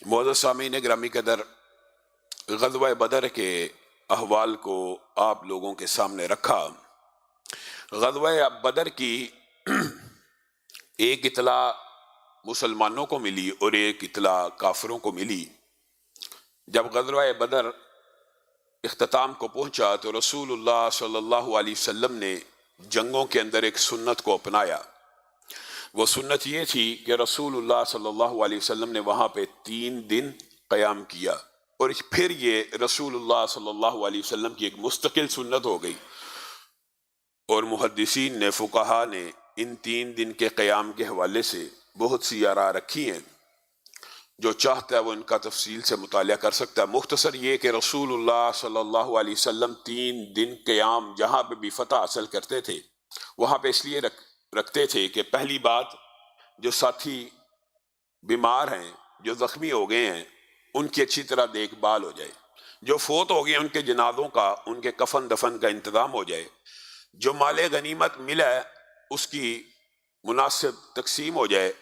معزز سامعین گرامی قدر، غزوہ بدر کے احوال کو آپ لوگوں کے سامنے رکھا۔ غزوہ بدر کی ایک اطلاع مسلمانوں کو ملی اور ایک اطلاع کافروں کو ملی۔ جب غزوہ بدر اختتام کو پہنچا تو رسول اللہ صلی اللہ علیہ وسلم نے جنگوں کے اندر ایک سنت کو اپنایا۔ وہ سنت یہ تھی کہ رسول اللہ صلی اللہ علیہ وسلم نے وہاں پہ 3 دن قیام کیا، اور پھر یہ رسول اللہ صلی اللہ علیہ وسلم کی ایک مستقل سنت ہو گئی، اور محدثین نے، فقہا نے ان 3 دن کے قیام کے حوالے سے بہت سی آراء رکھی ہیں۔ جو چاہتا ہے وہ ان کا تفصیل سے مطالعہ کر سکتا ہے۔ مختصر یہ کہ رسول اللہ صلی اللہ علیہ وسلم 3 دن قیام جہاں پہ بھی فتح حاصل کرتے تھے وہاں پہ اس لیے رکھتے تھے کہ پہلی بات، جو ساتھی بیمار ہیں، جو زخمی ہو گئے ہیں، ان کی اچھی طرح دیکھ بھال ہو جائے، جو فوت ہو گئے ان کے جنازوں کا، ان کے کفن دفن کا انتظام ہو جائے، جو مال غنیمت ملا ہے اس کی مناسب تقسیم ہو جائے۔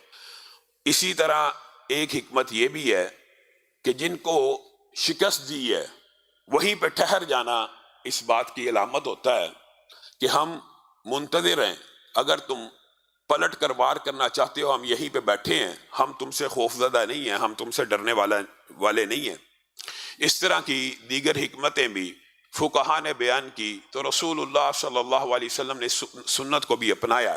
اسی طرح ایک حکمت یہ بھی ہے کہ جن کو شکست دی ہے وہیں پہ ٹھہر جانا اس بات کی علامت ہوتا ہے کہ ہم منتظر ہیں، اگر تم پلٹ کر وار کرنا چاہتے ہو ہم یہیں پہ بیٹھے ہیں، ہم تم سے خوف زدہ نہیں ہیں، ہم تم سے ڈرنے والے نہیں ہیں۔ اس طرح کی دیگر حکمتیں بھی فقہا نے بیان کی تو رسول اللہ صلی اللہ علیہ وسلم نے سنت کو بھی اپنایا۔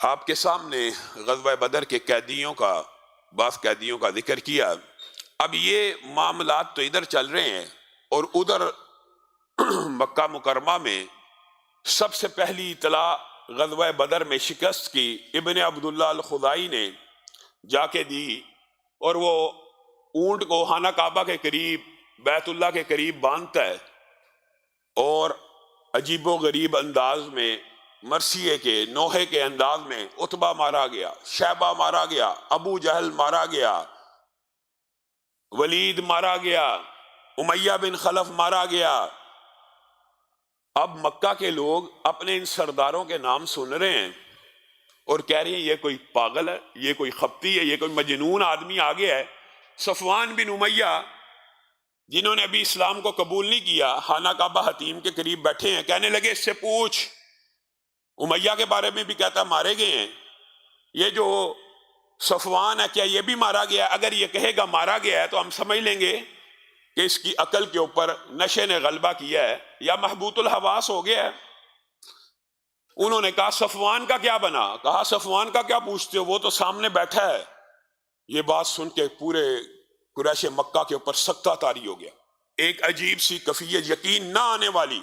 آپ کے سامنے غزوہ بدر کے بعض قیدیوں کا ذکر کیا۔ اب یہ معاملات تو ادھر چل رہے ہیں، اور ادھر مکہ مکرمہ میں سب سے پہلی اطلاع غزوہ بدر میں شکست کی ابن عبداللہ الخزاعی نے جا کے دی، اور وہ اونٹ کو خانہ کعبہ کے قریب، بیت اللہ کے قریب باندھتا ہے، اور عجیب و غریب انداز میں، مرثیے کے نوحے کے انداز میں عتبہ مارا گیا، شیبہ مارا گیا، ابو جہل مارا گیا، ولید مارا گیا، امیہ بن خلف مارا گیا۔ اب مکہ کے لوگ اپنے ان سرداروں کے نام سن رہے ہیں اور کہہ رہے ہیں یہ کوئی پاگل ہے، یہ کوئی خپتی ہے، یہ کوئی مجنون آدمی آ گیا ہے۔ صفوان بن امیہ جنہوں نے ابھی اسلام کو قبول نہیں کیا، خانہ کعبہ حتیم کے قریب بیٹھے ہیں، کہنے لگے اس سے پوچھ، امیہ کے بارے میں بھی کہتا مارے گئے ہیں، یہ جو صفوان ہے کیا یہ بھی مارا گیا؟ اگر یہ کہے گا مارا گیا ہے تو ہم سمجھ لیں گے کہ اس کی عقل کے اوپر نشے نے غلبہ کیا ہے یا محبوط الحواس ہو گیا ہے۔ انہوں نے کہا صفوان کا کیا بنا؟ کہا صفوان کا کیا پوچھتے ہو، وہ تو سامنے بیٹھا ہے۔ یہ بات سن کے پورے قریش مکہ کے اوپر سکتہ طاری ہو گیا، ایک عجیب سی کیفیت یقین نہ آنے والی۔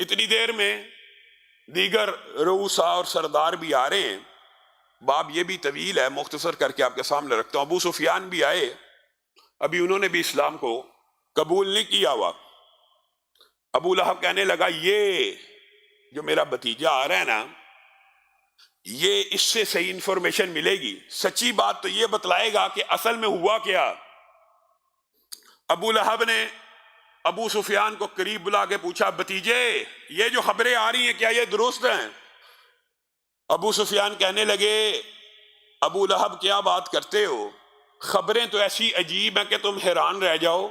اتنی دیر میں دیگر رؤساء اور سردار بھی آ رہے ہیں۔ باب یہ بھی طویل ہے، مختصر کر کے آپ کے سامنے رکھتا ہوں۔ ابو سفیان بھی آئے، ابھی انہوں نے بھی اسلام کو قبول نہیں کیا ہوا۔ ابو لہب کہنے لگا یہ جو میرا بھتیجا آ رہا ہے نا، یہ اس سے صحیح انفارمیشن ملے گی، سچی بات تو یہ بتلائے گا کہ اصل میں ہوا کیا۔ ابو لہب نے ابو سفیان کو قریب بلا کے پوچھا بھتیجے یہ جو خبریں آ رہی ہیں کیا یہ درست ہیں؟ ابو سفیان کہنے لگے ابو لہب کیا بات کرتے ہو، خبریں تو ایسی عجیب ہیں کہ تم حیران رہ جاؤ۔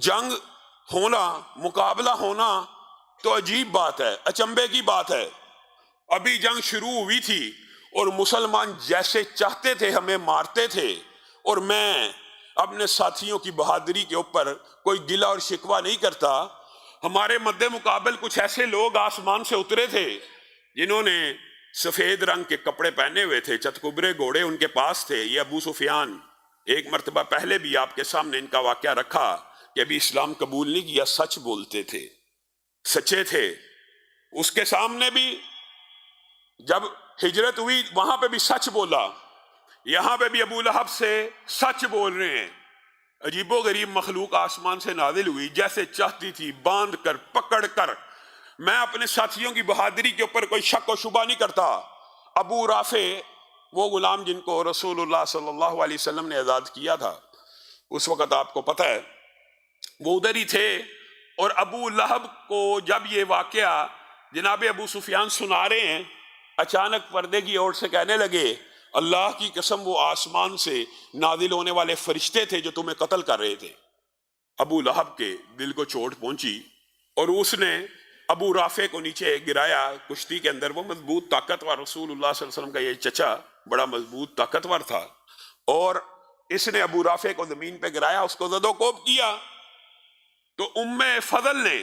جنگ ہونا، مقابلہ ہونا تو عجیب بات ہے، اچنبے کی بات ہے۔ ابھی جنگ شروع ہوئی تھی اور مسلمان جیسے چاہتے تھے ہمیں مارتے تھے، اور میں اپنے ساتھیوں کی بہادری کے اوپر کوئی گلہ اور شکوہ نہیں کرتا۔ ہمارے مد مقابل کچھ ایسے لوگ آسمان سے اترے تھے جنہوں نے سفید رنگ کے کپڑے پہنے ہوئے تھے، چتکبرے گھوڑے ان کے پاس تھے۔ یہ ابو سفیان ایک مرتبہ پہلے بھی آپ کے سامنے ان کا واقعہ رکھا کہ ابھی اسلام قبول نہیں کیا، سچ بولتے تھے، سچے تھے۔ اس کے سامنے بھی جب ہجرت ہوئی وہاں پہ بھی سچ بولا، یہاں پہ بھی ابو لہب سے سچ بول رہے ہیں۔ عجیب و غریب مخلوق آسمان سے نازل ہوئی، جیسے چاہتی تھی باندھ کر پکڑ کر۔ میں اپنے ساتھیوں کی بہادری کے اوپر کوئی شک و شبہ نہیں کرتا۔ ابو رافع وہ غلام جن کو رسول اللہ صلی اللہ علیہ وسلم نے آزاد کیا تھا، اس وقت آپ کو پتہ ہے وہ ادھر ہی تھے، اور ابو لہب کو جب یہ واقعہ جناب ابو سفیان سنا رہے ہیں، اچانک پردے کی اوٹ سے کہنے لگے اللہ کی قسم وہ آسمان سے نازل ہونے والے فرشتے تھے جو تمہیں قتل کر رہے تھے۔ ابو لہب کے دل کو چوٹ پہنچی اور اس نے ابو رافع کو نیچے گرایا کشتی کے اندر۔ وہ مضبوط طاقتور رسول اللہ صلی اللہ علیہ وسلم کا یہ چچا بڑا مضبوط طاقتور تھا، اور اس نے ابو رافع کو زمین پہ گرایا، اس کو زد و کوب کیا۔ تو ام فضل نے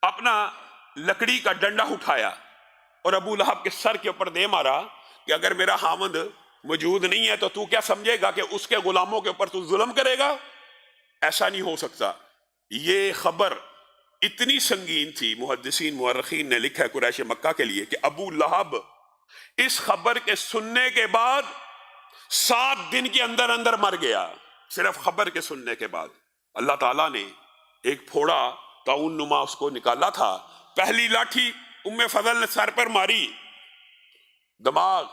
اپنا لکڑی کا ڈنڈا اٹھایا اور ابو لہب کے سر کے اوپر دے مارا کہ اگر میرا خاوند موجود نہیں ہے تو کیا سمجھے گا کہ اس کے غلاموں کے اوپر ظلم کرے گا؟ ایسا نہیں ہو سکتا۔ یہ خبر اتنی سنگین تھی، محدثین مورخین نے لکھا ہے قریش مکہ کے لیے، کہ ابو لہب اس خبر کے سننے کے بعد 7 دن کے اندر اندر مر گیا، صرف خبر کے سننے کے بعد۔ اللہ تعالیٰ نے ایک پھوڑا طاعون نما اس کو نکالا تھا، پہلی لاٹھی ام فضل نے سر پر ماری، دماغ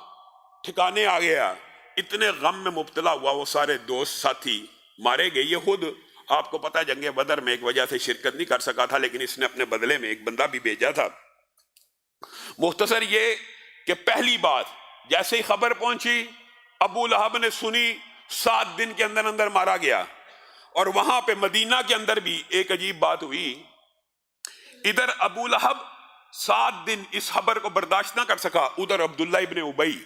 ٹھکانے آ گیا، اتنے غم میں مبتلا ہوا، وہ سارے دوست ساتھی مارے گئے۔ یہ خود آپ کو پتا جنگ بدر میں ایک وجہ سے شرکت نہیں کر سکا تھا، لیکن اس نے اپنے بدلے میں ایک بندہ بھی بھیجا تھا۔ مختصر یہ کہ پہلی بات جیسے ہی خبر پہنچی ابو لہب نے سنی، 7 دن کے اندر اندر مارا گیا۔ اور وہاں پہ مدینہ کے اندر بھی ایک عجیب بات ہوئی، ادھر ابو لہب 7 دن اس خبر کو برداشت نہ کر سکا، ادھر عبداللہ ابن ابی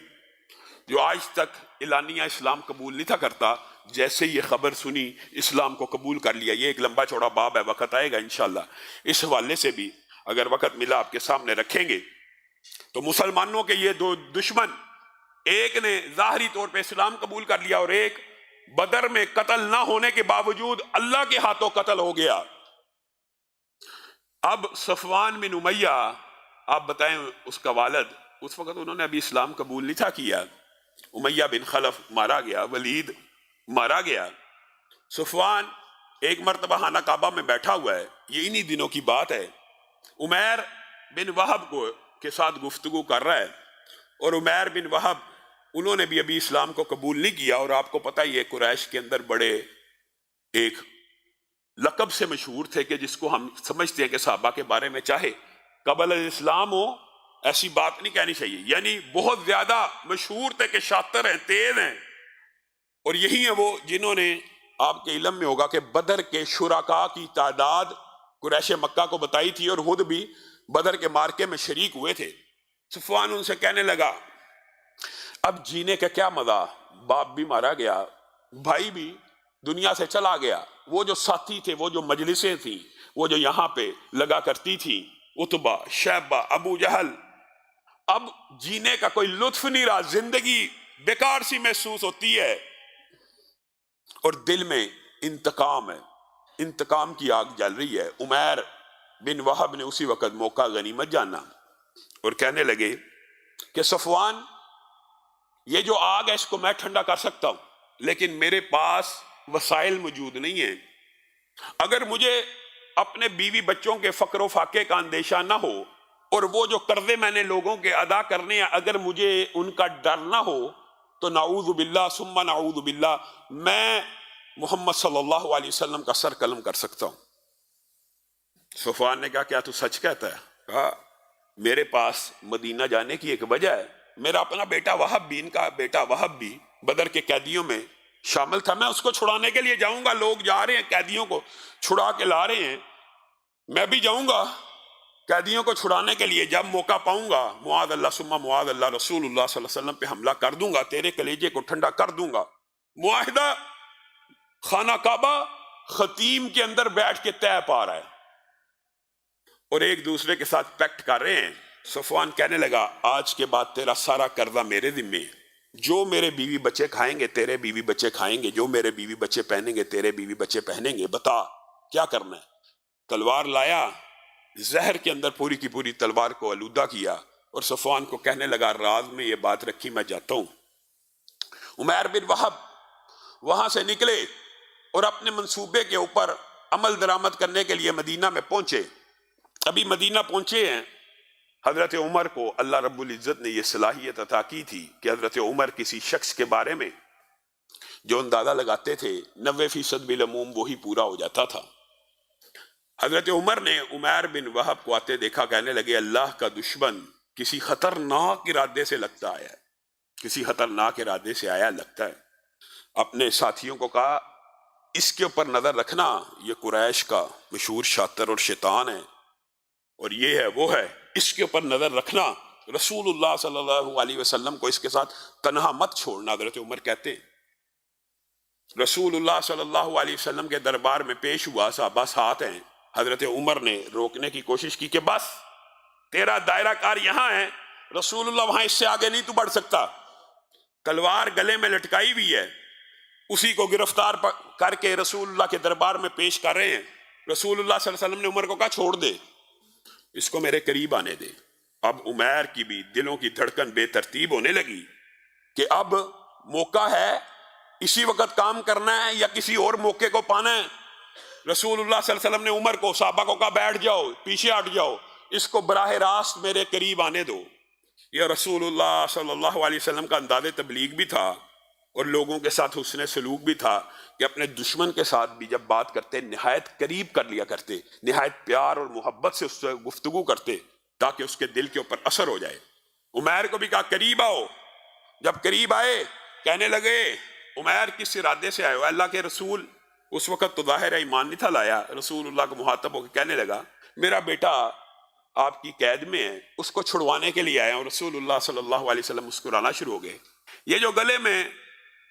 جو آج تک اعلانیہ اسلام قبول نہیں تھا کرتا، جیسے یہ خبر سنی اسلام کو قبول کر لیا۔ یہ ایک لمبا چوڑا باب ہے، وقت آئے گا انشاءاللہ اس حوالے سے بھی اگر وقت ملا آپ کے سامنے رکھیں گے۔ تو مسلمانوں کے یہ 2 دشمن، ایک نے ظاہری طور پہ اسلام قبول کر لیا اور ایک بدر میں قتل نہ ہونے کے باوجود اللہ کے ہاتھوں قتل ہو گیا۔ اب صفوان بن امیہ، آپ بتائیں اس کا والد، اس وقت انہوں نے ابھی اسلام قبول نہیں تھا کیا، امیہ بن خلف مارا گیا، ولید مارا گیا۔ صفوان ایک مرتبہ خانہ کعبہ میں بیٹھا ہوا ہے، یہ انہی دنوں کی بات ہے، عمیر بن وہب کے ساتھ گفتگو کر رہا ہے، اور عمیر بن وہب انہوں نے بھی ابھی اسلام کو قبول نہیں کیا، اور آپ کو پتہ یہ قریش کے اندر بڑے ایک لقب سے مشہور تھے کہ جس کو ہم سمجھتے ہیں کہ صحابہ کے بارے میں چاہے قبل الاسلام ہو ایسی بات نہیں کہنی چاہیے، یعنی بہت زیادہ مشہور تھے کہ شاطر ہیں، تیز ہیں۔ اور یہی ہیں وہ جنہوں نے، آپ کے علم میں ہوگا کہ بدر کے شرکاء کی تعداد قریش مکہ کو بتائی تھی، اور خود بھی بدر کے مارکے میں شریک ہوئے تھے۔ صفوان ان سے کہنے لگا اب جینے کا کیا مزہ، باپ بھی مارا گیا، بھائی بھی دنیا سے چلا گیا، وہ جو ساتھی تھے، وہ جو مجلسیں تھیں، وہ جو یہاں پہ لگا کرتی تھیں، عتبہ، شیبہ، ابو جہل، اب جینے کا کوئی لطف نہیں رہا، زندگی بیکار سی محسوس ہوتی ہے، اور دل میں انتقام ہے، انتقام کی آگ جل رہی ہے۔ عمیر بن وہب نے اسی وقت موقع غنیمت جانا اور کہنے لگے کہ صفوان، یہ جو آگ ہے اس کو میں ٹھنڈا کر سکتا ہوں، لیکن میرے پاس وسائل موجود نہیں ہیں۔ اگر مجھے اپنے بیوی بچوں کے فقر و فاقے کا اندیشہ نہ ہو، اور وہ جو قرضے میں نے لوگوں کے ادا کرنے ہیں اگر مجھے ان کا ڈر نہ ہو، تو نعوذ باللہ ثم نعوذ باللہ میں محمد صلی اللہ علیہ وسلم کا سر قلم کر سکتا ہوں۔ صفوان نے کہا کیا تو سچ کہتا ہے؟ کہا میرے پاس مدینہ جانے کی ایک وجہ ہے، میرا اپنا بیٹا وہب بھی، ان کا بیٹا وہب بھی بدر کے قیدیوں میں شامل تھا، میں اس کو چھڑانے کے لیے جاؤں گا، لوگ جا رہے ہیں قیدیوں کو چھڑا کے لا رہے ہیں، میں بھی جاؤں گا قیدیوں کو چھڑانے کے لیے، جب موقع پاؤں گا معاذ اللہ ثم معاذ اللہ رسول اللہ صلی اللہ علیہ وسلم پہ حملہ کر دوں گا، تیرے کلیجے کو ٹھنڈا کر دوں گا۔ معاہدہ خانہ کعبہ خطیم کے اندر بیٹھ کے طے پا رہا ہے اور ایک دوسرے کے ساتھ پیکٹ کر رہے ہیں۔ صفوان کہنے لگا آج کے بعد تیرا سارا قرضہ میرے ذمے ہے، جو میرے بیوی بچے کھائیں گے تیرے بیوی بچے کھائیں گے، جو میرے بیوی بچے پہنیں گے تیرے بیوی بچے پہنیں گے، بتا کیا کرنا ہے۔ تلوار لایا، زہر کے اندر پوری کی پوری تلوار کو آلودہ کیا، اور صفوان کو کہنے لگا راز میں یہ بات رکھی، میں جاتا ہوں۔ عمیر بن وہب وہاں سے نکلے اور اپنے منصوبے کے اوپر عمل درآمد کرنے کے لیے مدینہ میں پہنچے۔ ابھی مدینہ پہنچے ہیں، حضرت عمر کو اللہ رب العزت نے یہ صلاحیت عطا کی تھی کہ حضرت عمر کسی شخص کے بارے میں جو اندازہ لگاتے تھے 90% بالعموم وہی پورا ہو جاتا تھا۔ حضرت عمر نے عمیر بن وہب کو آتے دیکھا، کہنے لگے اللہ کا دشمن کسی خطرناک ارادے سے لگتا ہے، کسی خطرناک ارادے سے آیا لگتا ہے. اپنے ساتھیوں کو کہا اس کے اوپر نظر رکھنا، یہ قریش کا مشہور شاطر اور شیطان ہے، اور یہ ہے وہ ہے، اس کے اوپر نظر رکھنا. رسول اللہ صلی اللہ علیہ وسلم کو اس کے ساتھ تنہا مت چھوڑنا. حضرت عمر کہتے ہیں رسول اللہ صلی اللہ علیہ وسلم کے دربار میں پیش ہوا، صحابہ ساتھ ہیں. حضرت عمر نے روکنے کی کوشش کی کہ بس تیرا دائرہ کار یہاں ہے، رسول اللہ وہاں، اس سے آگے نہیں تو بڑھ سکتا. تلوار گلے میں لٹکائی ہوئی ہے، اسی کو گرفتار کر کے رسول اللہ کے دربار میں پیش کر رہے ہیں. رسول اللہ صلی اللہ علیہ وسلم نے عمر کو کہا چھوڑ دے، اس کو میرے قریب آنے دے. اب عمیر کی بھی دلوں کی دھڑکن بے ترتیب ہونے لگی کہ اب موقع ہے، اسی وقت کام کرنا ہے یا کسی اور موقع کو پانا ہے. رسول اللہ صلی اللہ علیہ وسلم نے عمر کو، صحابہ کو کہا بیٹھ جاؤ، پیچھے ہٹ جاؤ، اس کو براہ راست میرے قریب آنے دو. یہ رسول اللہ صلی اللہ علیہ وسلم کا انداز تبلیغ بھی تھا اور لوگوں کے ساتھ حسن سلوک بھی تھا کہ اپنے دشمن کے ساتھ بھی جب بات کرتے نہایت قریب کر لیا کرتے، نہایت پیار اور محبت سے اس سے گفتگو کرتے تاکہ اس کے دل کے اوپر اثر ہو جائے. عمیر کو بھی کہا قریب آؤ. جب قریب آئے کہنے لگے عمیر کس ارادے سے آئے ہو؟ اللہ کے رسول، اس وقت تو ظاہر ہے ایمان نہیں تھا لایا. رسول اللہ کو مخاطب ہو کے کہنے لگا میرا بیٹا آپ کی قید میں ہے، اس کو چھڑوانے کے لیے آیا ہوں. رسول اللہ صلی اللہ علیہ وسلم مسکرانا شروع ہو گئے. یہ جو گلے میں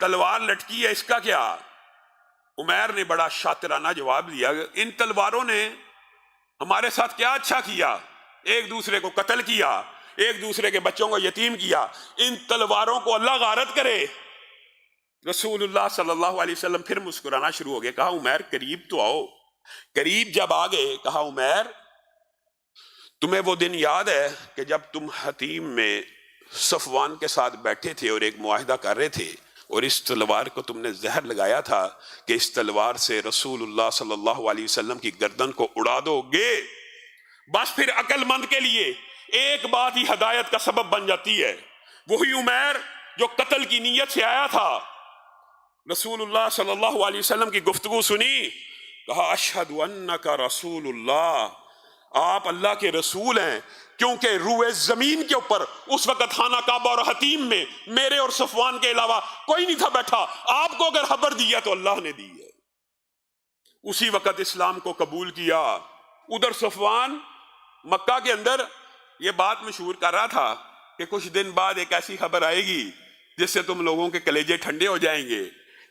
تلوار لٹکی ہے اس کا کیا؟ عمیر نے بڑا شاطرانہ جواب دیا ان تلواروں نے ہمارے ساتھ کیا اچھا کیا؟ ایک دوسرے کو قتل کیا، ایک دوسرے کے بچوں کو یتیم کیا. ان تلواروں کو اللہ غارت کرے. رسول اللہ صلی اللہ علیہ وسلم پھر مسکرانا شروع ہو گئے. کہا عمیر قریب تو آؤ. قریب جب آ گئے کہا عمیر تمہیں وہ دن یاد ہے کہ جب تم حتیم میں صفوان کے ساتھ بیٹھے تھے اور ایک معاہدہ کر رہے تھے اور اس تلوار کو تم نے زہر لگایا تھا کہ اس تلوار سے رسول اللہ صلی اللہ علیہ وسلم کی گردن کو اڑا دو گے؟ بس پھر عقل مند کے لیے ایک بات ہی ہدایت کا سبب بن جاتی ہے. وہی عمیر جو قتل کی نیت سے آیا تھا، رسول اللہ صلی اللہ علیہ وسلم کی گفتگو سنی، کہا اشہد انک رسول اللہ، آپ اللہ کے رسول ہیں. کیونکہ روئے زمین کے اوپر اس وقت خانہ کعبہ اور حتیم میں میرے اور صفوان کے علاوہ کوئی نہیں تھا بیٹھا. آپ کو اگر خبر دی ہے تو اللہ نے دی ہے. اسی وقت اسلام کو قبول کیا. ادھر صفوان مکہ کے اندر یہ بات مشہور کر رہا تھا کہ کچھ دن بعد ایک ایسی خبر آئے گی جس سے تم لوگوں کے کلیجے ٹھنڈے ہو جائیں گے.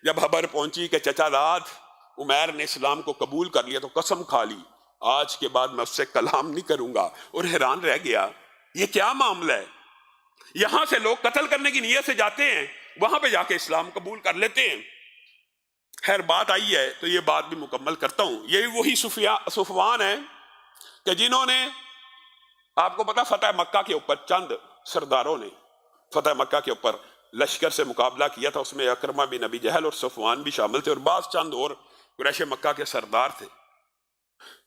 جب خبر پہنچی کہ چچا داد عمیر نے اسلام کو قبول کر لیا تو قسم کھا لی آج کے بعد میں اس سے کلام نہیں کروں گا. اور حیران رہ گیا یہ کیا معاملہ ہے. یہاں سے لوگ قتل کرنے کی نیت سے جاتے ہیں، وہاں پہ جا کے اسلام قبول کر لیتے ہیں. خیر بات آئی ہے تو یہ بات بھی مکمل کرتا ہوں. یہ وہی صفوان ہیں کہ جنہوں نے، آپ کو پتا فتح مکہ کے اوپر چند سرداروں نے فتح مکہ کے اوپر لشکر سے مقابلہ کیا تھا. اس میں اکرمہ بن ابی جہل اور صفوان بھی شامل تھے اور بعض چند اور قریش مکہ کے سردار تھے.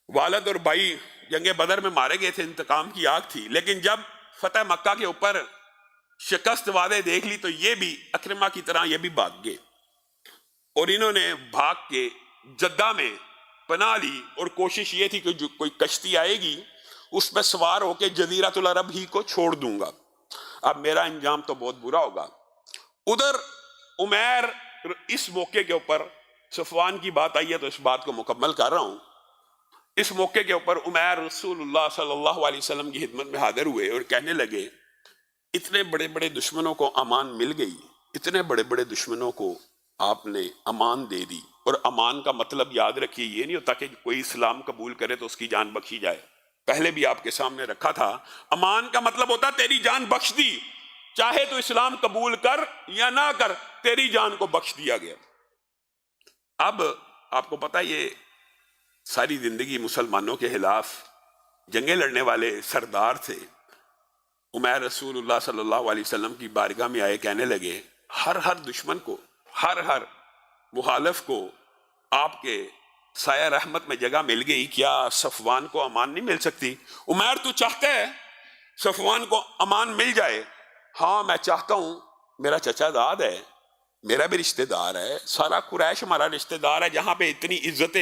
والد اور بھائی جنگ بدر میں مارے گئے تھے، انتقام کی آگ تھی. لیکن جب فتح مکہ کے اوپر شکست وعدے دیکھ لی تو یہ بھی اکرمہ کی طرح یہ بھی بھاگ گئے اور انہوں نے بھاگ کے جدہ میں پناہ لی اور کوشش یہ تھی کہ جو کوئی کشتی آئے گی اس پہ سوار ہو کے جزیرۃ العرب ہی کو چھوڑ دوں گا. اب میرا انجام تو بہت برا ہوگا. ادھر عمیر، اس موقع کے اوپر صفوان کی بات آئی ہے تو اس بات کو مکمل کر رہا ہوں. اس موقع کے اوپر عمیر رسول اللہ صلی اللہ علیہ وسلم کی خدمت میں حاضر ہوئے اور کہنے لگے اتنے بڑے بڑے دشمنوں کو امان مل گئی، اتنے بڑے بڑے دشمنوں کو آپ نے امان دے دی. اور امان کا مطلب یاد رکھیے یہ نہیں ہوتا کہ کوئی اسلام قبول کرے تو اس کی جان بخشی جائے. پہلے بھی آپ کے سامنے رکھا تھا، امان کا مطلب ہوتا تیری جان بخش دی، چاہے تو اسلام قبول کر یا نہ کر تیری جان کو بخش دیا گیا. اب آپ کو پتا یہ ساری زندگی مسلمانوں کے خلاف جنگیں لڑنے والے سردار تھے. عمیر رسول اللہ صلی اللہ علیہ وسلم کی بارگاہ میں آئے، کہنے لگے ہر دشمن کو، ہر مخالف کو آپ کے سایہ رحمت میں جگہ مل گئی، کیا صفوان کو امان نہیں مل سکتی؟ عمیر تو چاہتا ہے صفوان کو امان مل جائے؟ ہاں میں چاہتا ہوں. میرا چچا داد ہے، میرا بھی رشتہ دار ہے، سارا قریش ہمارا رشتہ دار ہے، جہاں پہ اتنی عزت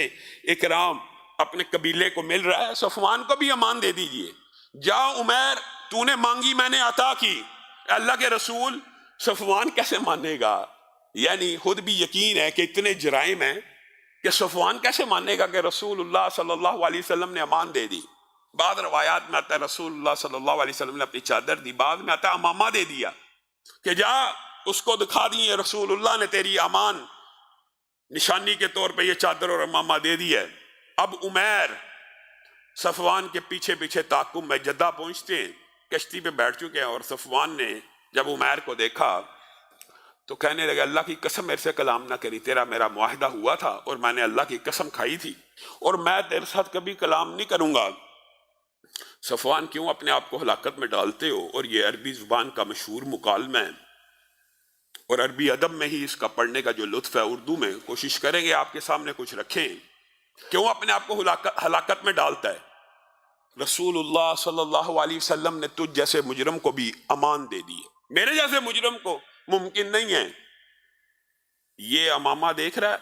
اکرام اپنے قبیلے کو مل رہا ہے، صفوان کو بھی امان دے دیجئے. جا عمیر، تو نے مانگی میں نے عطا کی. اللہ کے رسول صفوان کیسے مانے گا؟ یعنی خود بھی یقین ہے کہ اتنے جرائم ہیں کہ صفوان کیسے مانے گا کہ رسول اللہ صلی اللہ علیہ وسلم نے امان دے دی؟ بعض روایات میں آتا ہے رسول اللہ صلی اللہ علیہ وسلم نے اپنی چادر دی، بعض میں آتا ہے امامہ دے دیا کہ جا اس کو دکھا دی رسول اللہ نے تیری امان نشانی کے طور پہ یہ چادر اور امامہ دے دی ہے۔ اب عمیر صفوان کے پیچھے پیچھے تعاقب میں جدہ پہنچتے ہیں، کشتی پہ بیٹھ چکے ہیں، اور صفوان نے جب عمیر کو دیکھا تو کہنے لگا اللہ کی قسم میرے سے کلام نہ کری، تیرا میرا معاہدہ ہوا تھا اور میں نے اللہ کی قسم کھائی تھی اور میں تیرے ساتھ کبھی کلام نہیں کروں گا۔ صفوان کیوں اپنے آپ کو ہلاکت میں ڈالتے ہو؟ اور یہ عربی زبان کا مشہور مکالمہ ہے اور عربی ادب میں ہی اس کا پڑھنے کا جو لطف ہے، اردو میں کوشش کریں گے آپ کے سامنے کچھ رکھیں۔ کیوں اپنے آپ کو ہلاکت میں ڈالتا ہے؟ رسول اللہ صلی اللہ علیہ وسلم نے تجھ جیسے مجرم کو بھی امان دے دی ہے، میرے جیسے مجرم کو ممکن نہیں ہے۔ یہ امامہ دیکھ رہا ہے،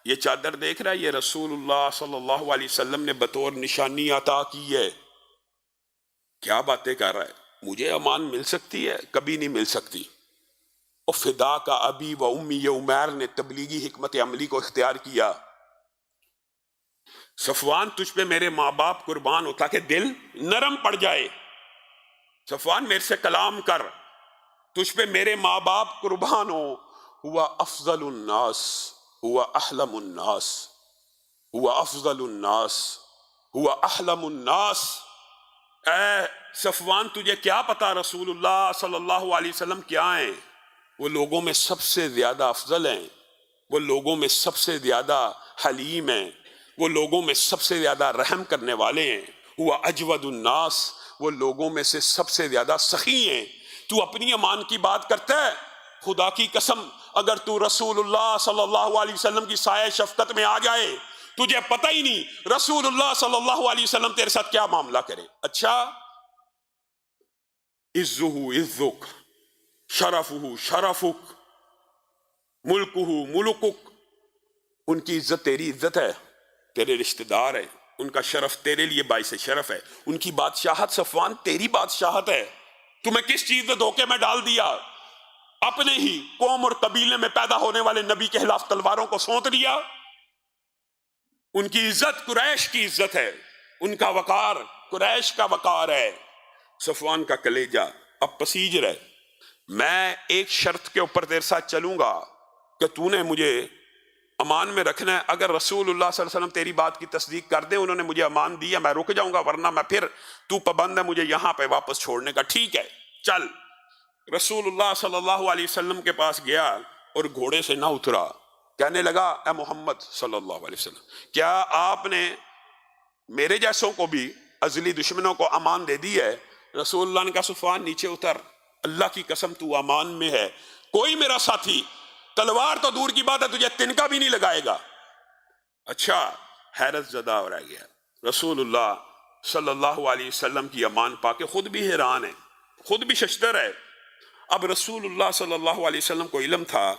یہ چادر دیکھ رہا ہے، یہ رسول اللہ صلی اللہ علیہ وسلم نے بطور نشانی عطا کی ہے۔ کیا باتیں کر رہا ہے؟ مجھے امان مل سکتی ہے؟ کبھی نہیں مل سکتی۔ اور فدا کا ابی و امی، یہ عمیر نے تبلیغی حکمت عملی کو اختیار کیا۔ صفوان تجھ پہ میرے ماں باپ قربان ہو تاکہ دل نرم پڑ جائے۔ صفوان میرے سے کلام کر، تجھ پہ میرے ماں باپ قربان ہو۔ ہوا افضل الناس، ہوا احلم الناس، ہوا افضل الناس، ہوا احلم الناس۔ اے صفوان تجھے کیا پتا رسول اللہ صلی اللہ علیہ وسلم کیا ہیں؟ وہ لوگوں میں سب سے زیادہ افضل ہیں، وہ لوگوں میں سب سے زیادہ حلیم ہیں، وہ لوگوں میں سب سے زیادہ رحم کرنے والے ہیں۔ ہوا اجود الناس، وہ لوگوں میں سے سب سے زیادہ سخی ہیں۔ تو اپنی امان کی بات کرتا ہے؟ خدا کی قسم اگر تو رسول اللہ صلی اللہ علیہ وسلم کی سایہ شفقت میں آ جائے، تجھے پتہ ہی نہیں رسول اللہ صلی اللہ علیہ وسلم تیرے ساتھ کیا معاملہ کرے۔ اچھا، عزہ عزک، شرفہ شرفک، ملکہ ملکک، ان کی عزت تیری عزت ہے، تیرے رشتہ دار ہیں، ان کا شرف تیرے لیے باعث شرف ہے، ان کی بادشاہت صفوان تیری بادشاہت ہے۔ تمہیں کس چیز نے دھوکے میں ڈال دیا؟ اپنے ہی قوم اور قبیلے میں پیدا ہونے والے نبی کے خلاف تلواروں کو سونت لیا۔ ان کی عزت قریش کی عزت ہے، ان کا وقار قریش کا وقار ہے۔ صفوان کا کلیجہ اب پسیج رہے، میں ایک شرط کے اوپر تیرے ساتھ چلوں گا کہ تو نے مجھے امان میں رکھنا ہے۔ اگر رسول اللہ صلی اللہ علیہ وسلم تیری بات کی تصدیق کر دیں، انہوں نے مجھے امان دیا، میں رک جاؤں گا، ورنہ میں پھر تو پابند ہے مجھے یہاں پہ واپس چھوڑنے کا۔ ٹھیک ہے چل۔ رسول اللہ صلی اللہ علیہ وسلم کے پاس گیا اور گھوڑے سے نہ اترا، کہنے لگا اے محمد صلی اللہ علیہ وسلم، کیا آپ نے میرے جیسوں کو بھی ازلی دشمنوں کو امان دے دی ہے؟ رسول اللہ نے کہا صفوان نیچے اتر، اللہ کی قسم تو امان میں ہے، کوئی میرا ساتھی تلوار تو دور کی بات ہے تجھے تنکا بھی نہیں لگائے گا۔ اچھا، حیرت زدہ ہو رہ گیا۔ رسول اللہ صلی اللہ علیہ وسلم کی امان پا کے خود بھی حیران ہے، خود بھی ششدر ہے۔ اب رسول اللہ صلی اللہ علیہ وسلم کو علم تھا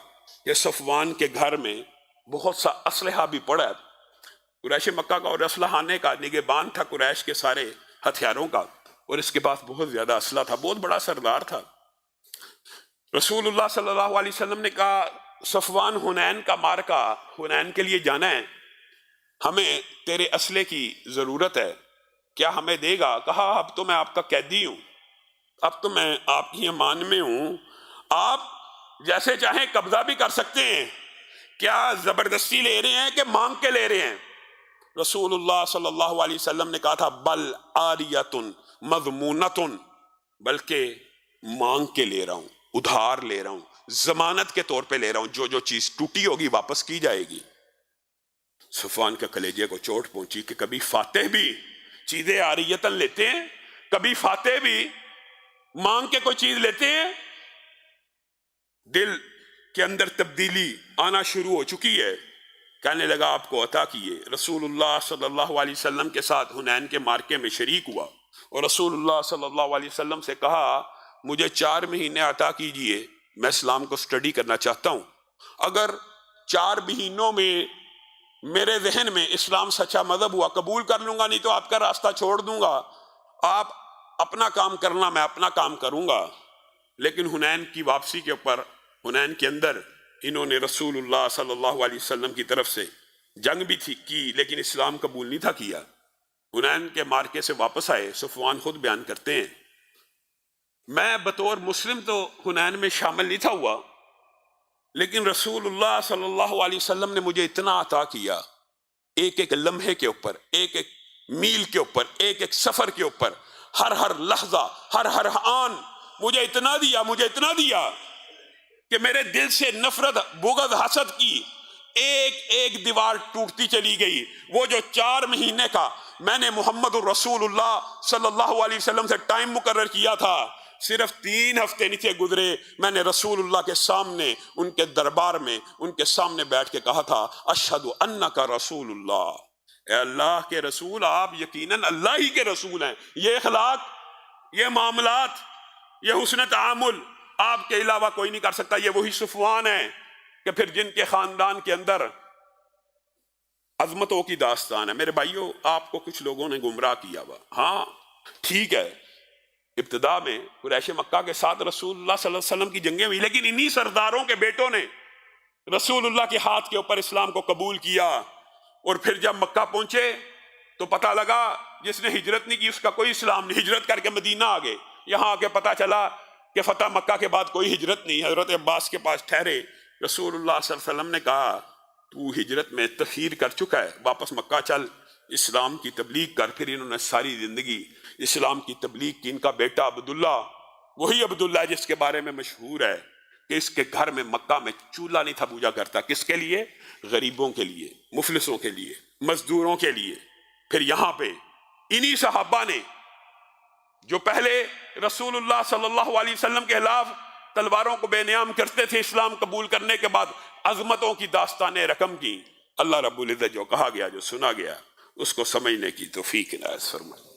کہ صفوان کے گھر میں بہت سا اسلحہ بھی پڑا ہے، قریش مکہ کا اور اسلحانے کا نگہبان تھا قریش کے سارے ہتھیاروں کا، اور اس کے پاس بہت زیادہ اسلحہ تھا، بہت بڑا سردار تھا۔ رسول اللہ صلی اللہ علیہ وسلم نے کہا صفوان حنین کا مارکا، حنین کے لیے جانا ہے، ہمیں تیرے اسلحے کی ضرورت ہے، کیا ہمیں دے گا؟ کہا اب تو میں آپ کا قیدی ہوں، اب تو میں آپ کی امان میں ہوں، آپ جیسے چاہیں قبضہ بھی کر سکتے ہیں، کیا زبردستی لے رہے ہیں کہ مانگ کے لے رہے ہیں؟ رسول اللہ صلی اللہ علیہ وسلم نے کہا تھا بل عاریۃ مضمونۃ، بلکہ مانگ کے لے رہا ہوں، ادھار لے رہا ہوں، ضمانت کے طور پہ لے رہا ہوں، جو جو چیز ٹوٹی ہوگی واپس کی جائے گی۔ صفوان کے کلیجے کو چوٹ پہنچی کہ کبھی فاتح بھی چیزیں عاریتاً لیتے ہیں، کبھی فاتح بھی مانگ کے کوئی چیز لیتے ہیں۔ دل کے اندر تبدیلی آنا شروع ہو چکی ہے، کہنے لگا آپ کو عطا کیے۔ رسول اللہ صلی اللہ علیہ وسلم کے ساتھ حنین کے مارکے میں شریک ہوا اور رسول اللہ صلی اللہ علیہ وسلم سے کہا مجھے 4 مہینے عطا کیجئے، میں اسلام کو سٹڈی کرنا چاہتا ہوں، اگر 4 مہینوں میں میرے ذہن میں اسلام سچا مذہب ہوا قبول کر لوں گا، نہیں تو آپ کا راستہ چھوڑ دوں گا، آپ اپنا کام کرنا، میں اپنا کام کروں گا۔ لیکن حنین کی واپسی کے اوپر، حنین کے اندر انہوں نے رسول اللہ صلی اللہ علیہ وسلم کی طرف سے جنگ بھی تھی کی، لیکن اسلام قبول نہیں تھا کیا۔ حنین کے مارکے سے واپس آئے، صفوان خود بیان کرتے ہیں، میں بطور مسلم تو حنین میں شامل نہیں تھا ہوا، لیکن رسول اللہ صلی اللہ علیہ وسلم نے مجھے اتنا عطا کیا، ایک ایک لمحے کے اوپر، ایک ایک میل کے اوپر، ایک ایک سفر کے اوپر، ہر لحظہ، ہر آن مجھے اتنا دیا کہ میرے دل سے نفرت، بغض، حسد کی ایک دیوار ٹوٹتی چلی گئی۔ وہ جو 4 مہینے کا میں نے محمد الرسول اللہ صلی اللہ علیہ وسلم سے ٹائم مقرر کیا تھا، صرف 3 ہفتے نہیں تھے گزرے، میں نے رسول اللہ کے سامنے، ان کے دربار میں، ان کے سامنے بیٹھ کے کہا تھا، اشہد انک رسول اللہ، اے اللہ کے رسول، آپ یقیناً اللہ ہی کے رسول ہیں۔ یہ اخلاق، یہ معاملات، یہ حسن تعامل آپ کے علاوہ کوئی نہیں کر سکتا۔ یہ وہی صفوان ہیں کہ پھر جن کے خاندان کے اندر عظمتوں کی داستان ہے۔ میرے بھائیوں، آپ کو کچھ لوگوں نے گمراہ کیا ہوا، ہاں ٹھیک ہے، ابتدا میں قریش مکہ کے ساتھ رسول اللہ صلی اللہ علیہ وسلم کی جنگیں ہوئی، لیکن انہی سرداروں کے بیٹوں نے رسول اللہ کے ہاتھ کے اوپر اسلام کو قبول کیا، اور پھر جب مکہ پہنچے تو پتہ لگا جس نے ہجرت نہیں کی اس کا کوئی اسلام نہیں، ہجرت کر کے مدینہ آ گئے۔ یہاں آ کے پتہ چلا کہ فتح مکہ کے بعد کوئی ہجرت نہیں۔ حضرت عباس کے پاس ٹھہرے، رسول اللہ صلی اللہ علیہ وسلم نے کہا تو ہجرت میں تخیر کر چکا ہے، واپس مکہ چل، اسلام کی تبلیغ کر۔ پھر انہوں نے ساری زندگی اسلام کی تبلیغ کی۔ ان کا بیٹا عبداللہ، وہی عبداللہ جس کے بارے میں مشہور ہے کہ اس کے گھر میں مکہ میں چولہا نہیں تھا پوجا کرتا، کس کے لیے؟ غریبوں کے لیے، مفلسوں کے لیے، مزدوروں کے لیے۔ پھر یہاں پہ انہی صحابہ نے جو پہلے رسول اللہ صلی اللہ علیہ وسلم کے خلاف تلواروں کو بے نیام کرتے تھے، اسلام قبول کرنے کے بعد عظمتوں کی داستانیں رقم کی۔ اللہ رب العزت جو کہا گیا، جو سنا گیا، اس کو سمجھنے کی توفیق عنایت فرمائے۔